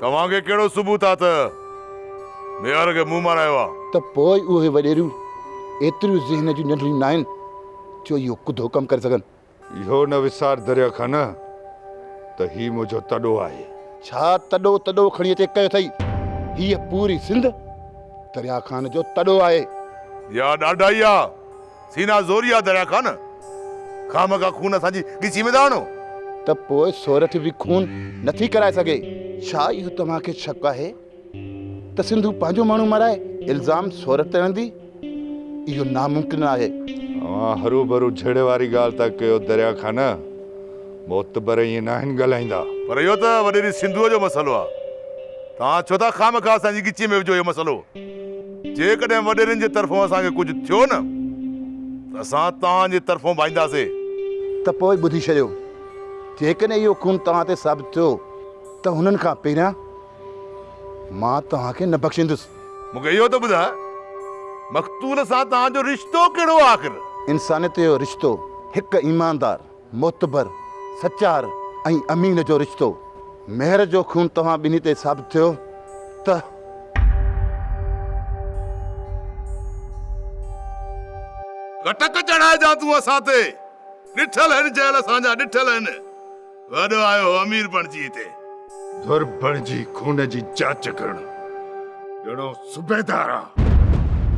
तव्हांखे कहिड़ो सबूत आहे त मेयर खे मुंहुं मारायो आहे? त पोइ उहे वॾेरियूं एतिरियूं ज़हन जूं नंढड़ियूं न आहिनि जो इहो कुधो कमु करे सघनि। इहो न विसार दरिया खान त ही मुंहिंजो तॾो आहे। छा तॾो तॾो खणी अचे कयो अथई? हीअ पूरी सिंध दरिया खान जो तॾो आहे। या ॾाढा ई आहे। सीना ज़ोरी आहे दरिया खान। खामखा खून असांजी ॻिची में था आणो। त पोइ सोरठ बि खून नथी कराए सघे। छा इहो तव्हांखे शक आहे त सिंधू पंहिंजो माण्हू मराए इल्ज़ाम सोरठ ते हणंदी? इहो नामुमकिन आहे। तव्हां हरू भरू झेड़े वारी ॻाल्हि था कयो दरिया खान। मोतबर ईअं न आहिनि ॻाल्हाईंदा। पर इहो त वॾेरी सिंधूअ जो मसइलो आहे। तव्हां छो था खामखा असांजी ॻिची में विझो इहो मसइलो? जेकॾहिं वॾेरनि जे तरफ़ां असांखे कुझु थियो न त असां तव्हांजे तरफ़ां भाईंदासीं। त पोइ ॿुधी छॾियो, जेकॾहिं इहो खून तव्हां ते साबित थियो त हुननि खां पहिरियां मां तव्हांखे न बख़्शींदुसि। मूंखे इहो त ॿुधाए, मक़तूल सां तव्हांजो रिश्तो कहिड़ो आहे आख़िर? इंसानियत जो रिश्तो, हिकु ईमानदार, मोतबर, सचार ऐं अमीन जो रिश्तो। मेहर जो खून तव्हां ॿिन्ही ते साबित थियो त कटक चढ़ाइजां तूं असां ते। ॾिठल आहिनि जेल असांजा, ॾिठल आहिनि। वॾो आयो अमीर बणिजी हिते। धुर बणिजी खून जी जांच करणु ॼणो सूबेदार आहे।